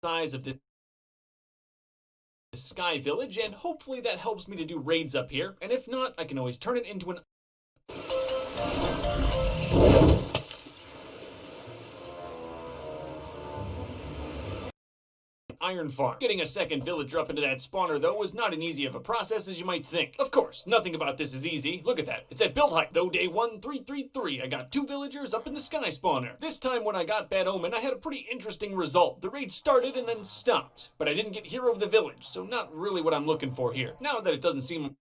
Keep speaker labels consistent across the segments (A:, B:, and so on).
A: size of this sky village, and hopefully that helps me to do raids up here, and if not, I can always turn it into an iron farm. Getting a second villager up into that spawner, though, was not as easy of a process as you might think. Of course, nothing about this is easy. Look at that. It's at build height. Though day 1333, I got 2 villagers up in the sky spawner. This time when I got Bad Omen, I had a pretty interesting result. The raid started and then stopped, but I didn't get Hero of the Village, so not really what I'm looking for here. Now that it doesn't seem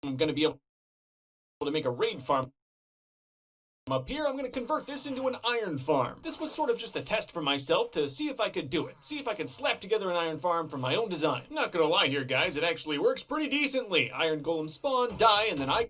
A: I'm gonna be able to make a raid farm up here, I'm going to convert this into an iron farm. This was sort of just a test for myself to see if I could do it. See if I could slap together an iron farm from my own design. Not gonna lie here, guys, it actually works pretty decently. Iron golem spawn, die, and then I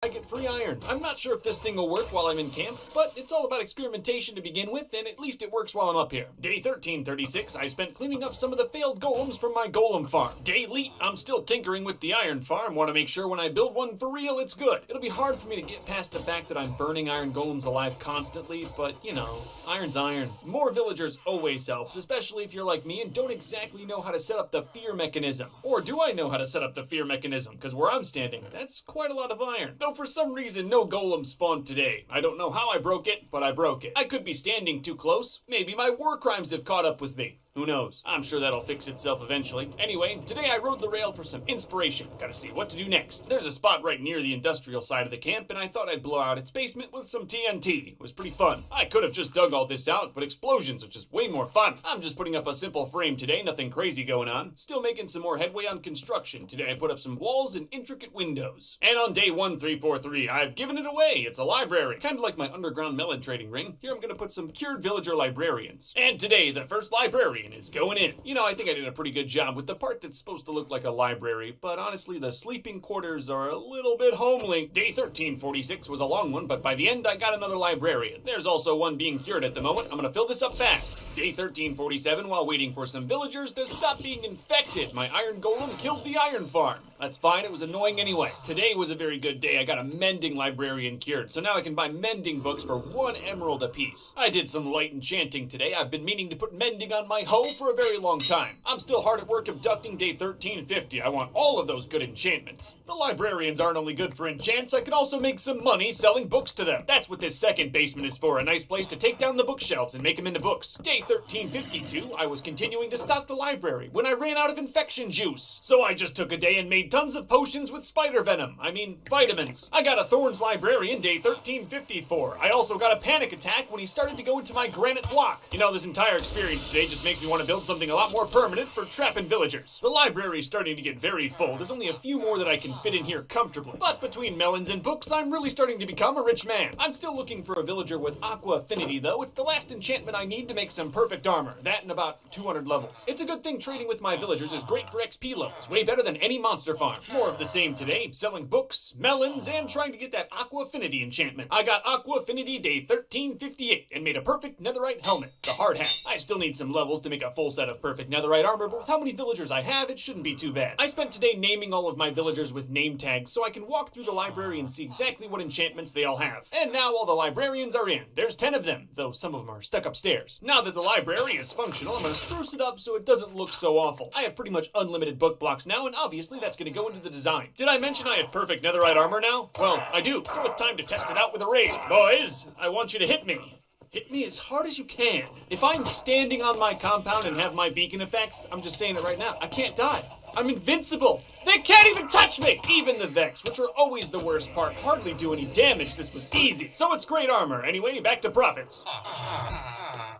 A: get free iron. I'm not sure if this thing will work while I'm in camp, but it's all about experimentation to begin with, and at least it works while I'm up here. Day 1336, I spent cleaning up some of the failed golems from my golem farm. Day elite, I'm still tinkering with the iron farm. Want to make sure when I build one for real, it's good. It'll be hard for me to get past the fact that I'm burning iron golems alive constantly, but you know, iron's iron. More villagers always helps, especially if you're like me and don't exactly know how to set up the fear mechanism. Or do I know how to set up the fear mechanism? Because where I'm standing, that's quite a lot of iron. Though for some reason, no golem spawned today. I don't know how I broke it, but I broke it. I could be standing too close. Maybe my war crimes have caught up with me. Who knows? I'm sure that'll fix itself eventually. Anyway, today I rode the rail for some inspiration. Gotta see what to do next. There's a spot right near the industrial side of the camp, and I thought I'd blow out its basement with some TNT. It was pretty fun. I could have just dug all this out, but explosions are just way more fun. I'm just putting up a simple frame today, nothing crazy going on. Still making some more headway on construction. Today I put up some walls and intricate windows. And on day 1343, I've given it away. It's a library. Kind of like my underground melon trading ring. Here I'm gonna put some cured villager librarians. And today, the first librarian is going in. You know, I think I did a pretty good job with the part that's supposed to look like a library, but honestly, the sleeping quarters are a little bit homely. Day 1346 was a long one, but by the end, I got another librarian. There's also one being cured at the moment. I'm gonna fill this up fast. Day 1347, while waiting for some villagers to stop being infected, my iron golem killed the iron farm. That's fine, it was annoying anyway. Today was a very good day. I got a mending librarian cured, so now I can buy mending books for 1 emerald apiece. I did some light enchanting today. I've been meaning to put mending on my hoe for a very long time. I'm still hard at work abducting day 1350. I want all of those good enchantments. The librarians aren't only good for enchants, I can also make some money selling books to them. That's what this second basement is for, a nice place to take down the bookshelves and make them into books. Day 1352, I was continuing to stock the library when I ran out of infection juice. So I just took a day and made tons of potions with spider venom. I mean, vitamins. I got a Thorns librarian day 1354. I also got a panic attack when he started to go into my granite block. You know, this entire experience today just makes me want to build something a lot more permanent for trapping villagers. The library's starting to get very full. There's only a few more that I can fit in here comfortably. But between melons and books, I'm really starting to become a rich man. I'm still looking for a villager with aqua affinity, though. It's the last enchantment I need to make some perfect armor. That in about 200 levels. It's a good thing trading with my villagers is great for XP levels. Way better than any monster farm. More of the same today. Selling books, melons, and trying to get that aqua affinity enchantment. I got aqua affinity day 1358 and made a perfect netherite helmet. The hard hat. I still need some levels to make a full set of perfect netherite armor, but with how many villagers I have, it shouldn't be too bad. I spent today naming all of my villagers with name tags so I can walk through the library and see exactly what enchantments they all have. And now all the librarians are in. There's 10 of them, though some of them are stuck upstairs. Now that the library is functional, I'm gonna spruce it up so it doesn't look so awful. I have pretty much unlimited book blocks now, and obviously that's gonna go into the design. Did I mention I have perfect netherite armor now? Well, I do, so it's time to test it out with a raid. Boys, I want you to hit me. Hit me as hard as you can. If I'm standing on my compound and have my beacon effects, I'm just saying it right now, I can't die. I'm invincible. They can't even touch me. Even the Vex, which are always the worst part, hardly do any damage. This was easy. So it's great armor. Anyway, back to profits.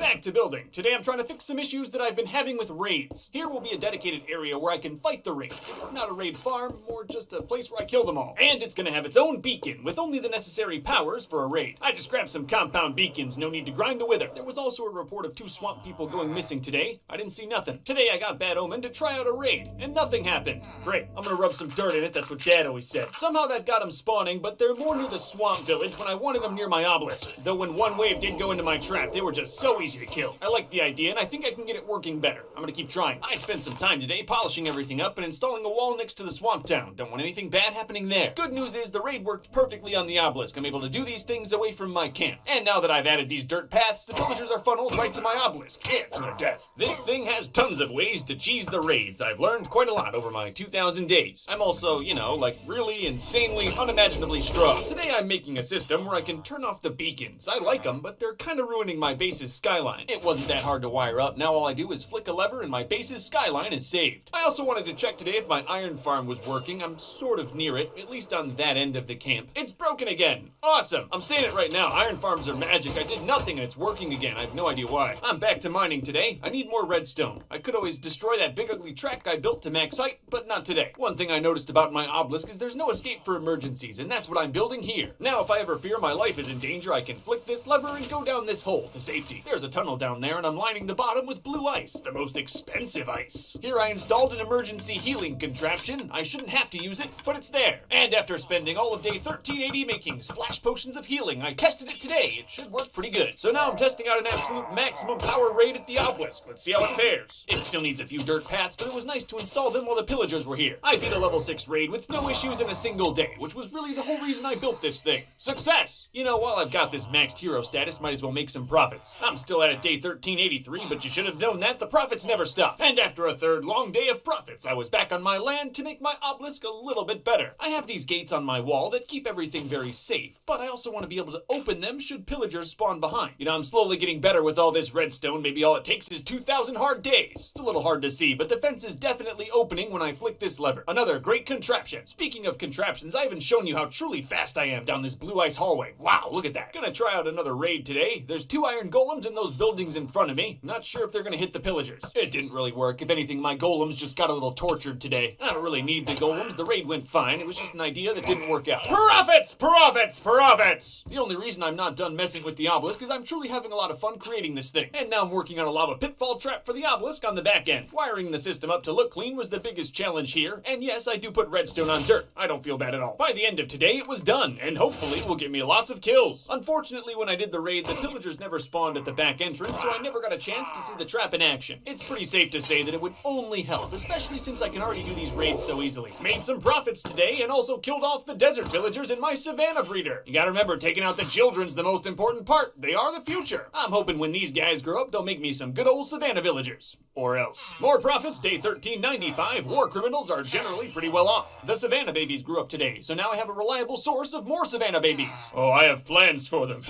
A: Back to building. Today I'm trying to fix some issues that I've been having with raids. Here will be a dedicated area where I can fight the raids. It's not a raid farm, more just a place where I kill them all. And it's gonna have its own beacon, with only the necessary powers for a raid. I just grabbed some compound beacons, no need to grind the wither. There was also a report of 2 swamp people going missing today. I didn't see nothing. Today I got Bad Omen to try out a raid, and nothing happened. Great, I'm gonna rub some dirt in it, that's what Dad always said. Somehow that got them spawning, but they're more near the swamp village when I wanted them near my obelisk. Though when one wave did go into my trap, they were just so easy to kill. I like the idea, and I think I can get it working better. I'm gonna keep trying. I spent some time today polishing everything up and installing a wall next to the swamp town. Don't want anything bad happening there. Good news is the raid worked perfectly on the obelisk. I'm able to do these things away from my camp. And now that I've added these dirt paths, the villagers are funneled right to my obelisk, and to their death. This thing has tons of ways to cheese the raids. I've learned quite a lot over my 2,000 days. I'm also, like really insanely, unimaginably strong. Today I'm making a system where I can turn off the beacons. I like them, but they're kind of ruining my base's skyline. It wasn't that hard to wire up. Now all I do is flick a lever and my base's skyline is saved. I also wanted to check today if my iron farm was working. I'm sort of near it, at least on that end of the camp. It's broken again. Awesome. I'm saying it right now. Iron farms are magic. I did nothing and it's working again. I have no idea why. I'm back to mining today. I need more redstone. I could always destroy that big ugly track I built to max height, but not today. One thing I noticed about my obelisk is there's no escape for emergencies, and that's what I'm building here. Now if I ever fear my life is in danger, I can flick this lever and go down this hole to safety. There's a tunnel down there and I'm lining the bottom with blue ice, the most expensive ice. Here I installed an emergency healing contraption. I shouldn't have to use it, but it's there. And after spending all of day 1380 making splash potions of healing, I tested it today. It should work pretty good. So now I'm testing out an absolute maximum power raid at the obelisk. Let's see how it fares. It still needs a few dirt paths, but it was nice to install them while the pillagers were here. I beat a level 6 raid with no issues in a single day, which was really the whole reason I built this thing. Success! While I've got this maxed hero status, might as well make some profits. I'm still at a day 1383, but you should have known that the profits never stop. And after a third long day of profits, I was back on my land to make my obelisk a little bit better. I have these gates on my wall that keep everything very safe, but I also want to be able to open them should pillagers spawn behind. I'm slowly getting better with all this redstone. Maybe all it takes is 2,000 hard days. It's a little hard to see, but the fence is definitely opening when I flick this lever. Another great contraption. Speaking of contraptions, I haven't shown you how truly fast I am down this blue ice hallway. Wow, look at that. Gonna try out another raid today. There's 2 iron golems in those buildings in front of me. Not sure if they're gonna hit the pillagers. It didn't really work. If anything, my golems just got a little tortured today. I don't really need the golems. The raid went fine. It was just an idea that didn't work out. Profits! Profits! Profits! The only reason I'm not done messing with the obelisk is I'm truly having a lot of fun creating this thing. And now I'm working on a lava pitfall trap for the obelisk on the back end. Wiring the system up to look clean was the biggest challenge here. And yes, I do put redstone on dirt. I don't feel bad at all. By the end of today, it was done, and hopefully will give me lots of kills. Unfortunately, when I did the raid, the pillagers never spawned at the back entrance, so I never got a chance to see the trap in action. It's pretty safe to say that it would only help, especially since I can already do these raids so easily. Made some profits today, and also killed off the desert villagers in my savannah breeder. You gotta remember, taking out the children's the most important part. They are the future. I'm hoping when these guys grow up, they'll make me some good old savannah villagers. Or else. More profits, day 1395. War criminals are generally pretty well off. The savannah babies grew up today, so now I have a reliable source of more savannah babies. Oh, I have plans for them.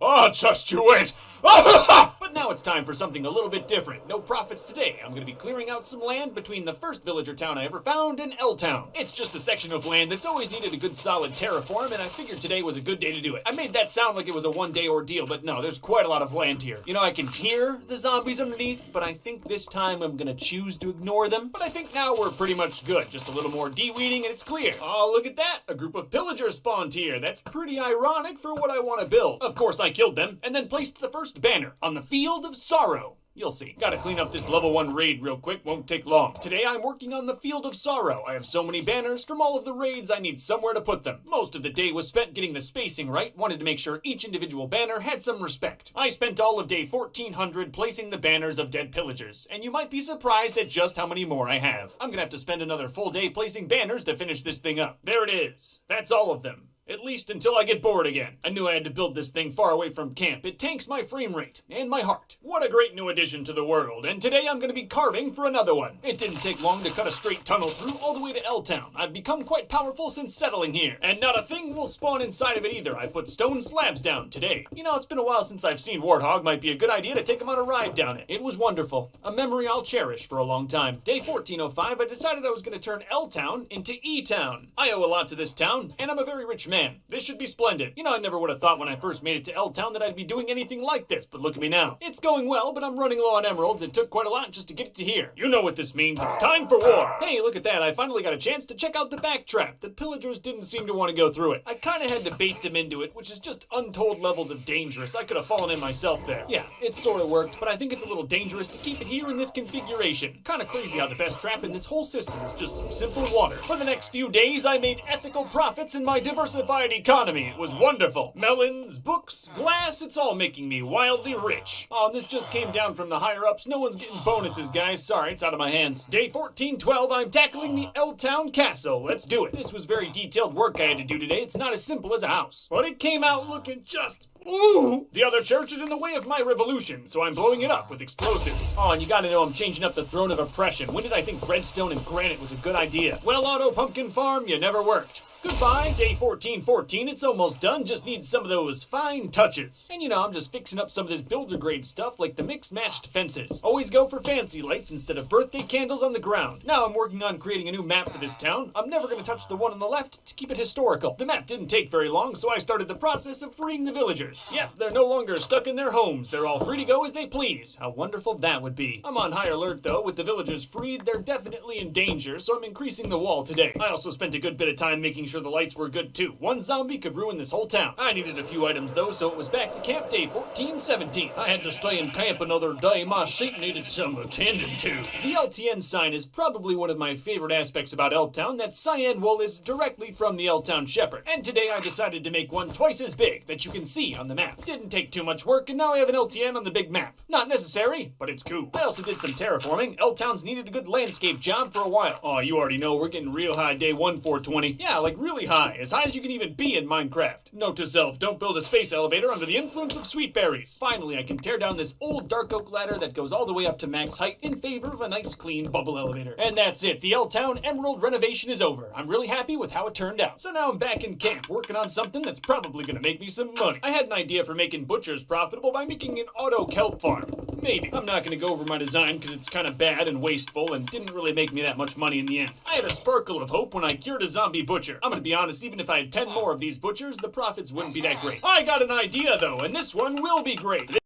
A: Oh, just you wait. But now it's time for something a little bit different. No profits today. I'm going to be clearing out some land between the first villager town I ever found and L-Town. It's just a section of land that's always needed a good solid terraform, and I figured today was a good day to do it. I made that sound like it was a one-day ordeal, but no, there's quite a lot of land here. I can hear the zombies underneath, but I think this time I'm going to choose to ignore them. But I think now we're pretty much good. Just a little more de-weeding and it's clear. Oh, look at that. A group of pillagers spawned here. That's pretty ironic for what I want to build. Of course, I killed them and then placed the first banner on the Field of Sorrow. You'll see. Gotta clean up this level 1 raid real quick, won't take long. Today I'm working on the Field of Sorrow. I have so many banners from all of the raids I need somewhere to put them. Most of the day was spent getting the spacing right, wanted to make sure each individual banner had some respect. I spent all of day 1400 placing the banners of dead pillagers, and you might be surprised at just how many more I have. I'm gonna have to spend another full day placing banners to finish this thing up. There it is. That's all of them. At least until I get bored again. I knew I had to build this thing far away from camp. It tanks my frame rate and my heart. What a great new addition to the world, and today I'm going to be carving for another one. It didn't take long to cut a straight tunnel through all the way to L-Town. I've become quite powerful since settling here, and not a thing will spawn inside of it either. I put stone slabs down today. It's been a while since I've seen Warthog. Might be a good idea to take him on a ride down it. It was wonderful. A memory I'll cherish for a long time. Day 1405, I decided I was going to turn L-Town into E-Town. I owe a lot to this town, and I'm a very rich man. This should be splendid. You know, I never would have thought when I first made it to L-Town that I'd be doing anything like this, but look at me now. It's going well, but I'm running low on emeralds. It took quite a lot just to get it to here. You know what this means. It's time for war. Hey, look at that. I finally got a chance to check out the backtrap. The pillagers didn't seem to want to go through it. I kind of had to bait them into it, which is just untold levels of dangerous. I could have fallen in myself there. Yeah, it sort of worked, but I think it's a little dangerous to keep it here in this configuration. Kind of crazy how the best trap in this whole system is just some simple water. For the next few days, I made ethical profits in my diversified economy. It was wonderful. Melons, books, glass, it's all making me wildly rich. Oh, and this just came down from the higher-ups. No one's getting bonuses, guys. Sorry, it's out of my hands. Day 1412, I'm tackling the L-Town Castle. Let's do it. This was very detailed work I had to do today. It's not as simple as a house. But it came out looking just... ooh! The other church is in the way of my revolution, so I'm blowing it up with explosives. Oh, and you gotta know I'm changing up the throne of oppression. When did I think redstone and granite was a good idea? Well, Auto Pumpkin Farm, you never worked. Goodbye, day 1414. It's almost done. Just needs some of those fine touches. And you know, I'm just fixing up some of this builder grade stuff like the mixed-matched fences. Always go for fancy lights instead of birthday candles on the ground. Now I'm working on creating a new map for this town. I'm never going to touch the one on the left to keep it historical. The map didn't take very long, so I started the process of freeing the villagers. Yep, they're no longer stuck in their homes. They're all free to go as they please. How wonderful that would be. I'm on high alert though. With the villagers freed, they're definitely in danger, so I'm increasing the wall today. I also spent a good bit of time making sure the lights were good too. One zombie could ruin this whole town. I needed a few items though, so it was back to camp day 1417. I had to stay in camp another day. My sheep needed some attending to. The LTN sign is probably one of my favorite aspects about L-Town. That cyan wool is directly from the L-Town Shepherd. And today I decided to make one twice as big that you can see on the map. Didn't take too much work, and now I have an LTN on the big map. Not necessary, but it's cool. I also did some terraforming. L-Town's needed a good landscape job for a while. Oh, you already know we're getting real high day 1420. Yeah, like really high. As high as you can even be in Minecraft. Note to self, don't build a space elevator under the influence of sweet berries. Finally, I can tear down this old dark oak ladder that goes all the way up to max height in favor of a nice clean bubble elevator. And that's it. The L-Town Emerald renovation is over. I'm really happy with how it turned out. So now I'm back in camp working on something that's probably gonna make me some money. I had an idea for making butchers profitable by making an auto kelp farm. Maybe. I'm not gonna go over my design because it's kind of bad and wasteful and didn't really make me that much money in the end. I had a sparkle of hope when I cured a zombie butcher. I'm gonna be honest, even if I had 10 more of these butchers, the profits wouldn't be that great. I got an idea though, and this one will be great.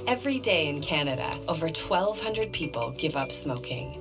B: Every day in Canada, over 1,200 people give up smoking.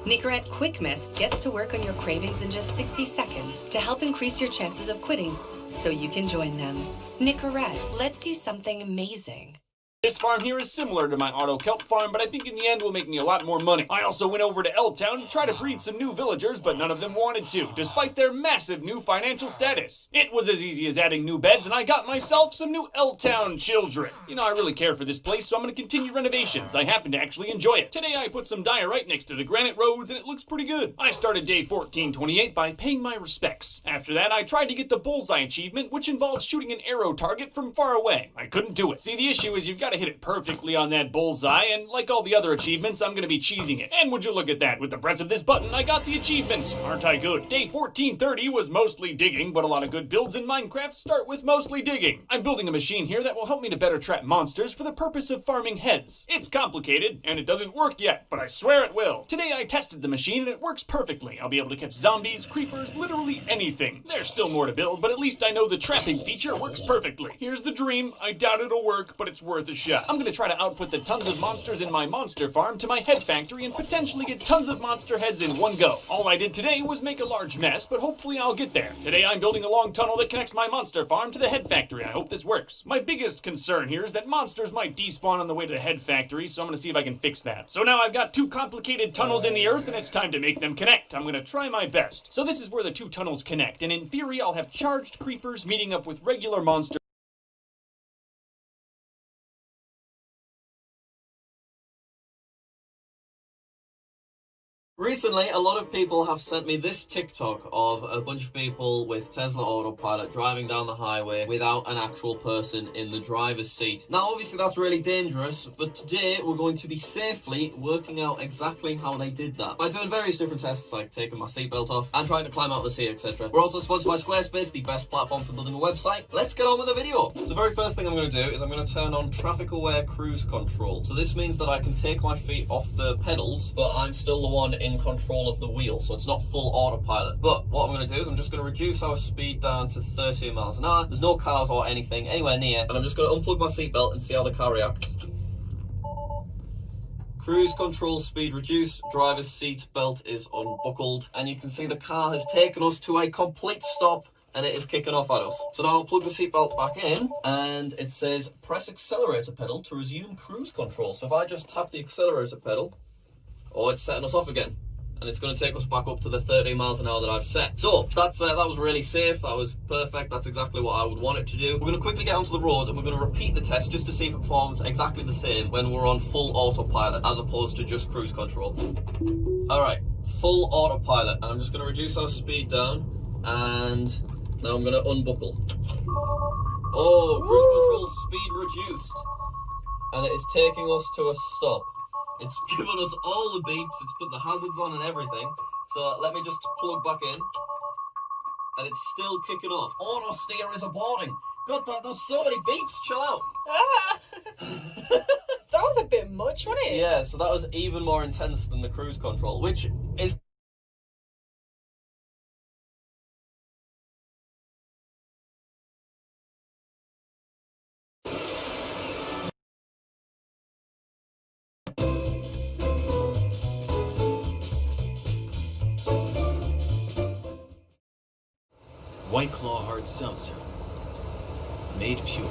B: Nicorette Quick Mist gets to work on your cravings in just 60 seconds to help increase your chances of quitting so you can join them. Nicorette, let's do something amazing.
A: This farm here is similar to my auto kelp farm, but I think in the end will make me a lot more money. I also went over to L-Town to try to breed some new villagers, but none of them wanted to, despite their massive new financial status. It was as easy as adding new beds, and I got myself some new L-Town children. You know, I really care for this place, so I'm going to continue renovations. I happen to actually enjoy it. Today I put some diorite next to the granite roads, and it looks pretty good. I started day 1428 by paying my respects. After that, I tried to get the bullseye achievement, which involves shooting an arrow target from far away. I couldn't do it. See, the issue is you've got to hit it perfectly on that bullseye, and like all the other achievements, I'm gonna be cheesing it. And would you look at that, with the press of this button, I got the achievement. Aren't I good? Day 1430 was mostly digging, but a lot of good builds in Minecraft start with mostly digging. I'm building a machine here that will help me to better trap monsters for the purpose of farming heads. It's complicated, and it doesn't work yet, but I swear it will. Today I tested the machine, and it works perfectly. I'll be able to catch zombies, creepers, literally anything. There's still more to build, but at least I know the trapping feature works perfectly. Here's the dream. I doubt it'll work, but it's worth a shot. I'm gonna try to output the tons of monsters in my monster farm to my head factory and potentially get tons of monster heads in one go. All I did today was make a large mess, but hopefully I'll get there. Today I'm building a long tunnel that connects my monster farm to the head factory. I hope this works. My biggest concern here is that monsters might despawn on the way to the head factory, so I'm gonna see if I can fix that. So now I've got two complicated tunnels in the earth, and it's time to make them connect. I'm gonna try my best. So this is where the two tunnels connect, and in theory I'll have charged creepers meeting up with regular monsters.
C: Recently, a lot of people have sent me this TikTok of a bunch of people with Tesla Autopilot driving down the highway without an actual person in the driver's seat. Now, obviously that's really dangerous, but today we're going to be safely working out exactly how they did that by doing various different tests, like taking my seatbelt off and trying to climb out of the seat, etc. We're also sponsored by Squarespace, the best platform for building a website. Let's get on with the video. So the very first thing I'm going to do is I'm going to turn on traffic aware cruise control. So this means that I can take my feet off the pedals, but I'm still the one in in control of the wheel, so it's not full autopilot. But what I'm going to do is I'm just going to reduce our speed down to 13 miles an hour. There's no cars or anything anywhere near, and I'm just going to unplug my seatbelt and see how the car reacts. Cruise control speed reduced, driver's seat belt is unbuckled, and you can see the car has taken us to a complete stop and it is kicking off at us. So now I'll plug the seatbelt back in and it says press accelerator pedal to resume cruise control. So if I just tap the accelerator pedal, oh, it's setting us off again. And it's going to take us back up to the 13 miles an hour that I've set. So that was really safe. That was perfect. That's exactly what I would want it to do. We're going to quickly get onto the road and we're going to repeat the test just to see if it performs exactly the same when we're on full autopilot as opposed to just cruise control. All right, full autopilot, and I'm just going to reduce our speed down, and now I'm going to unbuckle. Oh, cruise control speed reduced, and it is taking us to a stop. It's given us all the beeps, it's put the hazards on and everything. So let me just plug back in. And it's still kicking off. Auto steer is aborting. God, there's so many beeps, chill out.
D: That was a bit much, wasn't it?
C: Yeah, so that was even more intense than the cruise control, which is...
E: White Claw Hard Seltzer. Made pure.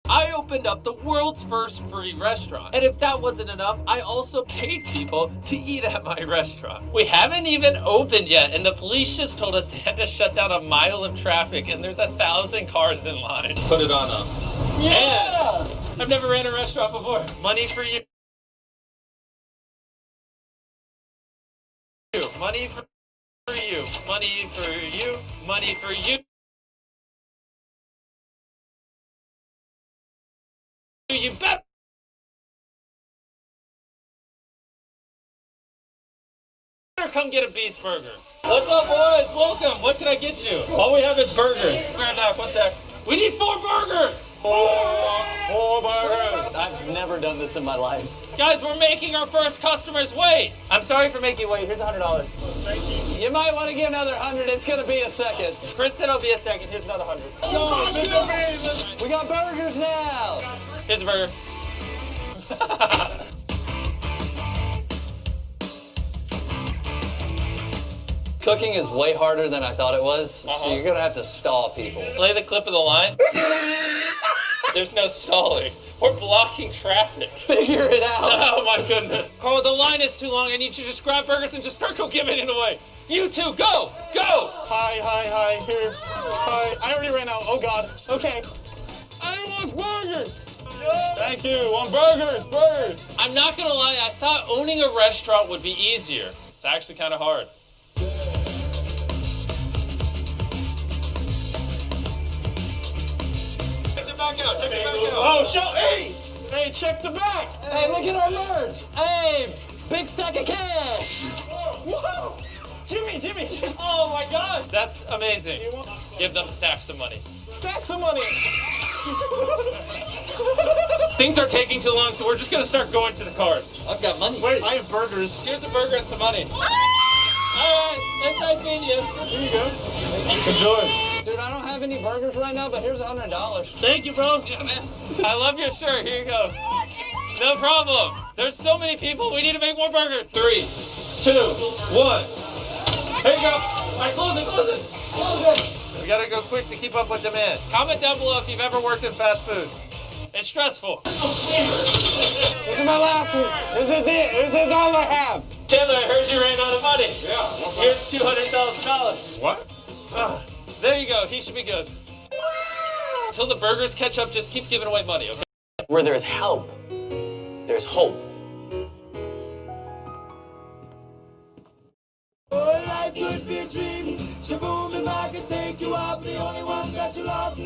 F: I opened up the world's first free restaurant. And if that wasn't enough, I also paid people to eat at my restaurant. We haven't even opened yet, and the police just told us they had to shut down a mile of traffic, and there's 1,000 cars in line.
A: Put it on up.
F: Yeah! And I've never ran a restaurant before. Money for you. Money for you. Money for you. Money for you. You better come get a Beast Burger. What's up, boys? Welcome. What can I get you? All we have is burgers. Fair enough. One sec. We need 4 burgers. Four burgers.
G: I've never done this in my life.
F: Guys, we're making our first customers wait. I'm sorry for making you wait. Here's $100.
G: Thank you. You might want to give another 100. It's going to be a second.
F: Chris said it'll be a second. Here's another 100.
G: We got burgers now.
F: Here's a burger.
G: Cooking is way harder than I thought it was, so you're going to have to stall people.
F: Play the clip of the line. There's no stalling. We're blocking traffic.
G: Figure it out.
F: Oh my goodness. Carl, the line is too long. I need you to just grab burgers and just start giving it away. You two, go! Go!
H: Hi, here. Hi, I already ran out. Oh God. Okay.
F: I want burgers!
H: Thank you. Want burgers.
F: I'm not gonna lie, I thought owning a restaurant would be easier. It's actually kind of hard. Check the back out,
H: Oh, hey, check the back.
G: Hey, look at our merch. Hey, big stack of cash.
H: Whoa. Jimmy.
F: Oh my God, that's amazing. Give them stacks of money.
H: Stacks of money.
F: Things are taking too long, so we're just gonna start going to the cars.
G: I've got money.
H: Wait, I have burgers.
F: Here's a burger and some money. All right, that's nice meeting you.
H: Here you go. Enjoy.
G: Dude, I don't have any burgers right now, but here's $100.
F: Thank you, bro. Yeah, man. I love your shirt. Here you go. No problem. There's so many people. We need to make more burgers. 3, 2, 1. Here you go. All right, close it. We gotta go quick to keep up with demand. Comment down below if you've ever worked in fast food. It's stressful.
G: This is my last one. This is it. This is all I have.
F: Chandler, I heard you ran out of money.
H: Yeah.
F: Here's $200,000.
H: What?
F: There you go. He should be good. Until the burgers catch up, just keep giving away money, okay?
G: Where there's help, there's hope.
I: Oh, life could be a dream. Shaboom, if I could take you up, the only one that you love.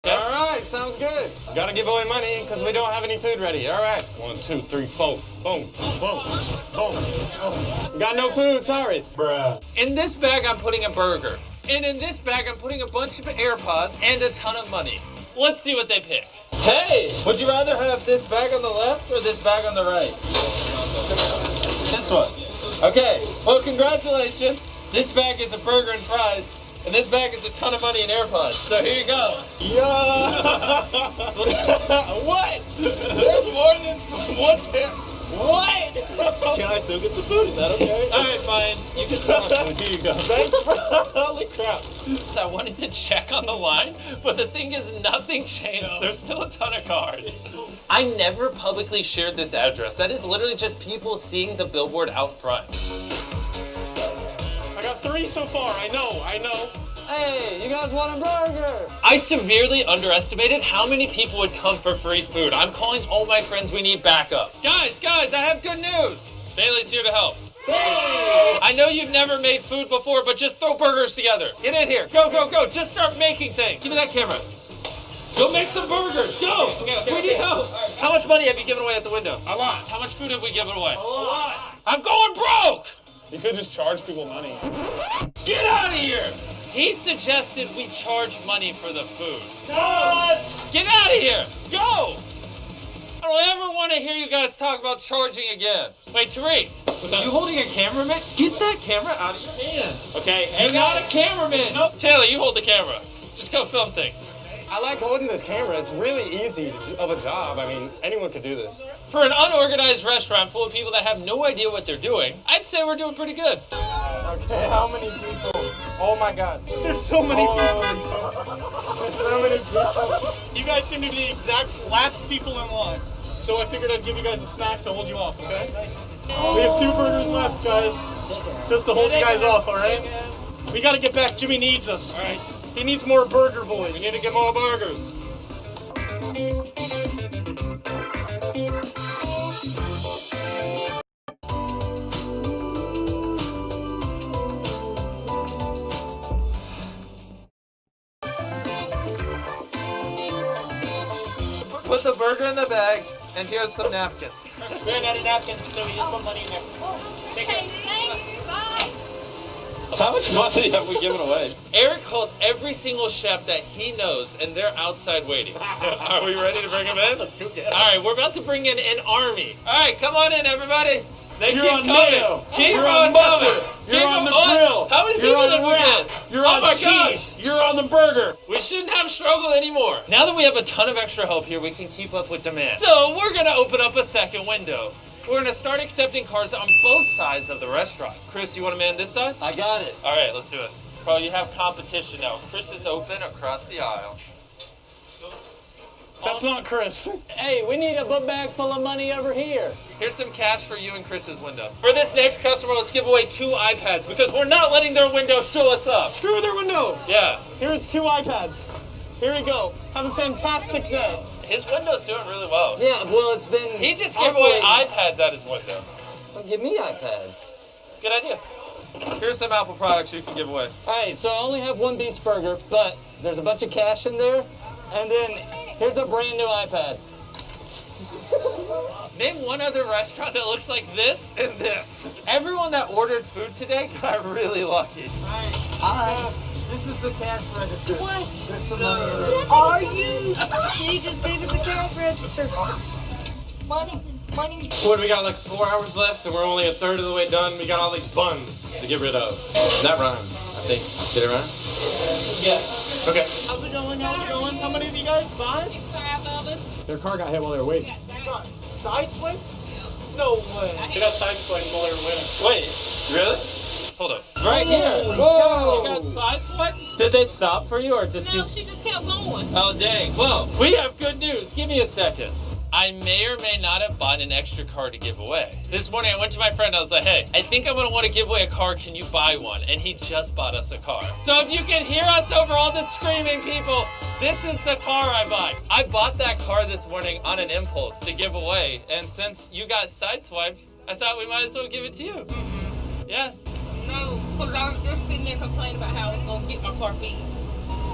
H: All right, sounds good. Gotta give away money because we don't have any food ready. All right. 1, 2, 3, 4. Boom. Got no food, sorry. Bruh.
F: In this bag, I'm putting a burger. And in this bag, I'm putting a bunch of AirPods and a ton of money. Let's see what they pick. Hey, would you rather have this bag on the left or this bag on the right? This one. Okay, well, congratulations. This bag is a burger and fries, and this bag is a ton of money in AirPods. So here you go.
H: Yeah. What? There's more than one pair. What?
E: Can I still get the food? Is that okay?
F: All right, fine. You can tell us. Here you go.
H: Thanks. Holy crap.
F: I wanted to check on the line, but the thing is, nothing changed. There's still a ton of cars. I never publicly shared this address. That is literally just people seeing the billboard out front.
H: I got 3 so far. I know.
G: Hey, you guys want a burger?
F: I severely underestimated how many people would come for free food. I'm calling all my friends. We need backup. Guys, I have good news. Bailey's here to help. Hey! I know you've never made food before, but just throw burgers together. Get in here. Go. Just start making things. Give me that camera. Go make some burgers. Go. Okay. We need help. Right. How much money have you given away at the window?
H: A lot.
F: How much food have we given away?
H: A lot.
F: I'm going broke.
H: You could just charge people money.
F: Get out of here. He suggested we charge money for the food.
H: What?
F: Get out of here! Go! I don't ever want to hear you guys talk about charging again. Wait, Tariq, are you holding a cameraman? Get that camera out of your hand. Okay, you're not a cameraman. Nope. Taylor, you hold the camera. Just go film things.
H: I like holding this camera. It's really easy of a job. I mean, anyone could do this.
F: For an unorganized restaurant full of people that have no idea what they're doing, I'd say we're doing pretty good.
H: Okay, how many people? Oh my God. There's so many people. There's so many people. You guys seem to be the exact last people in line. So I figured I'd give you guys a snack to hold you off, okay? We have 2 burgers left, guys. Just to hold you guys off, all right? We got to get back. Jimmy needs us.
F: All right.
H: He needs more burger boys.
F: We need to get more burgers. Put the burger in the bag, and here's some napkins.
H: We ran out of napkins, so we just put money in there.
D: Okay, thanks. Bye.
F: How much money have we given away? Eric called every single chef that he knows, and they're outside waiting. Are we ready to bring them in?
H: Let's go get 'em.
F: All right, we're about to bring in an army. All right, come on in, everybody. They
H: You're
F: keep
H: on
F: coming.
H: mayo.
F: Keep
H: You're
F: on
H: on mustard.
F: coming.
H: You're
F: Keep
H: on the
F: on.
H: grill.
F: How many
H: You're
F: people
H: on
F: did we
H: wrap.
F: get?
H: You're
F: Oh
H: on
F: my
H: cheese.
F: gosh.
H: You're on the burger.
F: We shouldn't have struggled anymore. Now that we have a ton of extra help here, we can keep up with demand. So we're gonna open up a second window. We're gonna start accepting cars on both sides of the restaurant. Chris, you wanna man this side?
G: I got it.
F: All right, let's do it. Bro, you have competition now. Chris is open across the aisle.
H: That's not Chris.
G: Hey, we need a book bag full of money over here.
F: Here's some cash for you and Chris's window. For this next customer, let's give away 2 iPads because we're not letting their window show us up.
H: Screw their window.
F: Yeah,
H: Here's 2 iPads. Here we go. Have a fantastic day.
F: his window's doing really well.
G: Yeah, well, it's been...
F: He just gave away
G: operating.
F: iPads at his window.
G: Well, give me iPads.
F: Good idea. Here's some Apple products you can give away.
G: All right, so I only have 1 beast burger, but there's a bunch of cash in there. And then here's a brand new iPad.
F: Name one other restaurant that looks like this and this. Everyone that ordered food today got really lucky.
H: This is the cash register.
B: What?
H: There's some money in there.
B: Are you? You just gave us a cash register. Money.
F: What do we got, like 4 hours left and we're only a third of the way done? We got all these buns to get rid of. That rhymed, I think. Did it rhyme?
H: Yeah.
F: Okay.
H: How's it going? How many of you guys? 5?
D: 5 of us.
H: Their car got hit while they were waiting. Side swipe? No way. They got side swiped while they were waiting.
F: Wait, really? Hold up. Right here. Whoa. You got sideswiped? Did they stop for you or just
D: No, she just kept going.
F: Oh, dang. Well, we have good news. Give me a second. I may or may not have bought an extra car to give away. This morning I went to my friend, I was like, hey, I think I'm gonna wanna give away a car, can you buy one? And he just bought us a car. So if you can hear us over all the screaming people, this is the car I bought. I bought that car this morning on an impulse to give away, and since you got sideswiped, I thought we might as well give it to you. Yes.
D: No, because I was just sitting there complaining about how I was going to get my car fixed.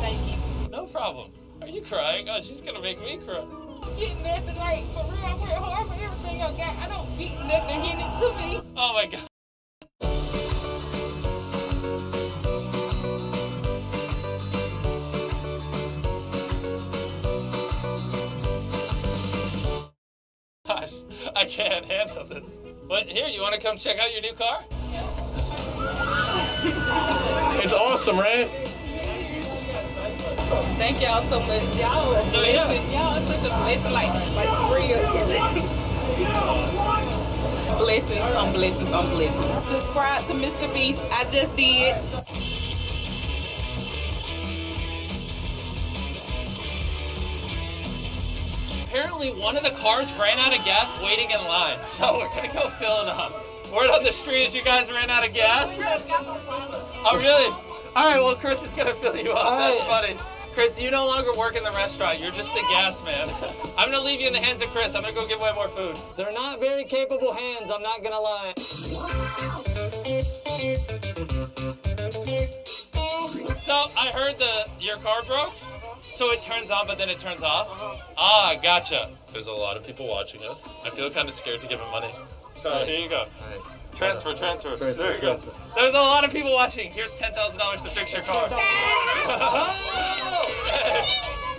D: Thank you.
F: No problem. Are you crying? Oh, she's gonna make me cry.
D: I'm getting nothing, like, for real, I work hard for everything I got. I don't get nothing handed to me.
F: Oh my God. Gosh, I can't handle this. But here, you want to come check out your new car?
H: It's awesome, right?
D: Thank y'all so much. Y'all are
F: So,
D: blessing.
F: yeah.
D: Y'all are such a blessing, like real. Blessings on blessings on blessings. Subscribe to Mr. Beast. I just did.
F: Apparently, one of the cars ran out of gas waiting in line. So we're gonna go fill it up. Word on the street is you guys ran out of gas? Oh, really? All right, well, Chris is gonna fill you up. That's funny. Chris, you no longer work in the restaurant. You're just the gas man. I'm gonna leave you in the hands of Chris. I'm gonna go give away more food.
G: They're not very capable hands, I'm not gonna lie.
F: So I heard your car broke. So it turns on, but then it turns off? Ah, gotcha. There's a lot of people watching us. I feel kind of scared to give them money. So here you go. Transfer. There you go. There's a lot of people watching. Here's $10,000 to fix your car.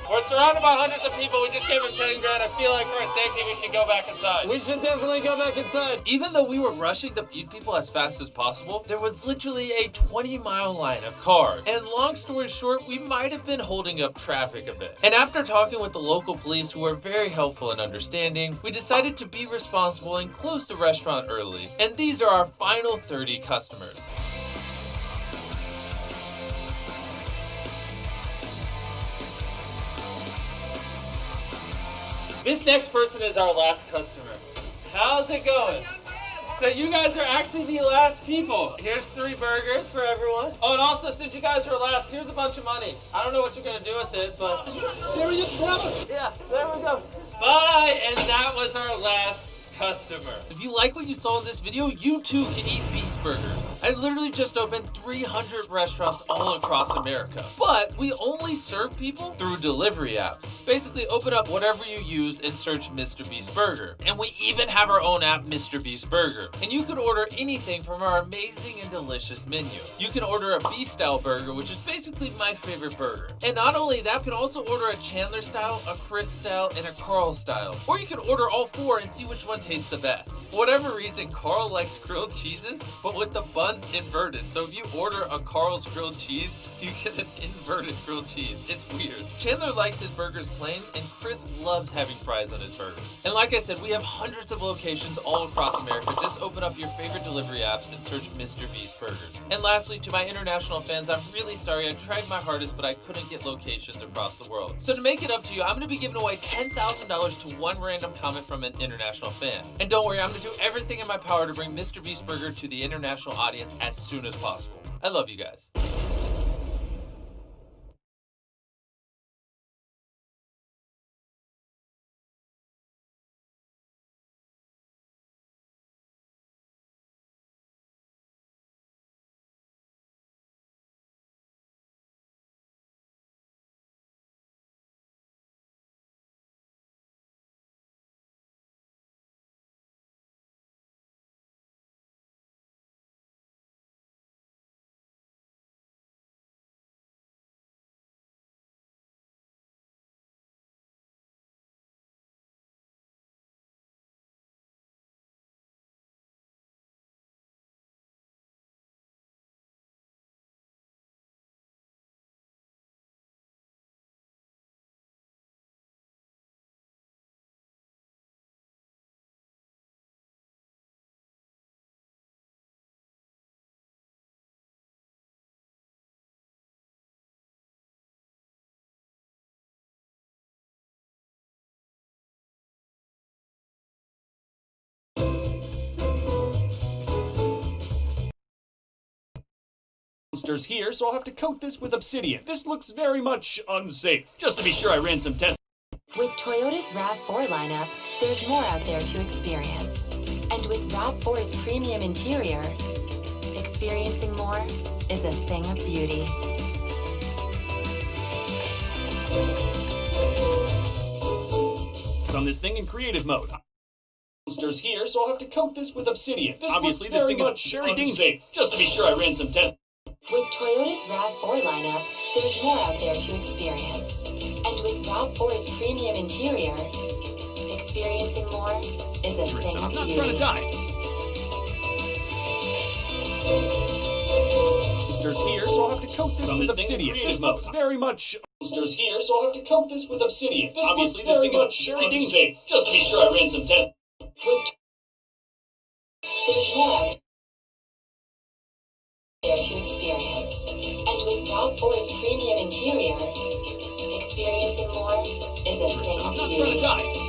F: We're surrounded by hundreds of people. We just gave him 10 grand. I feel like for our safety, we should go back inside.
G: We should definitely go back inside.
F: Even though we were rushing to feed people as fast as possible, there was literally a 20-mile line of cars. And long story short, we might have been holding up traffic a bit. And after talking with the local police, who were very helpful and understanding, we decided to be responsible and close the restaurant early. And these are our final 30 customers. This next person is our last customer. How's it going? So you guys are actually the last people. Here's 3 burgers for everyone. Oh, and also, since you guys were last, here's a bunch of money. I don't know what you're gonna do with it, but... Are you serious, brother? Yeah, there we go. Bye, and that was our last customer. If you like what you saw in this video, you too can eat Beast Burgers. I literally just opened 300 restaurants all across America, but we only serve people through delivery apps. Basically, open up whatever you use and search Mr. Beast Burger. And we even have our own app, Mr. Beast Burger. And you can order anything from our amazing and delicious menu. You can order a Beast style burger, which is basically my favorite burger. And not only that, you can also order a Chandler style, a Chris style, and a Carl style. Or you can order all 4 and see which one tastes the best. For whatever reason, Carl likes grilled cheeses, but with the buns inverted. So if you order a Carl's grilled cheese, you get an inverted grilled cheese. It's weird. Chandler likes his burgers plain, and Chris loves having fries on his burgers. And like I said, we have hundreds of locations all across America. Just open up your favorite delivery apps and search Mr. Beast Burgers. And lastly, to my international fans, I'm really sorry. I tried my hardest, but I couldn't get locations across the world. So to make it up to you, I'm going to be giving away $10,000 to one random comment from an international fan. And don't worry, I'm going to do everything in my power to bring Mr. Beast Burger to the international audience as soon as possible. I love you guys.
A: Monsters here, so I'll have to coat this with obsidian. This looks very much unsafe. Just to be sure, I ran some tests.
J: With Toyota's RAV4 lineup, there's more out there to experience. And with RAV4's premium interior, experiencing more is a thing of beauty.
A: On this thing in creative mode. Monsters here, so I'll have to coat this with obsidian. Obviously, this thing is very dangerous. Just to be sure, I ran some tests.
J: With Toyota's RAV4 lineup, there's more out there to experience. And with RAV4's premium interior, experiencing more is a thing of
A: I'm not
J: beauty.
A: trying to die. monsters here, so I'll have to coat this with obsidian. This looks very much... Monsters here, so I'll have to coat this with obsidian. Obviously, this thing is very dangerous. Just to be sure, I ran some tests.
J: There's more out there to experience. And with RAV4's premium interior, experiencing more is a thing
A: I'm
J: for
A: not
J: you.
A: trying to die.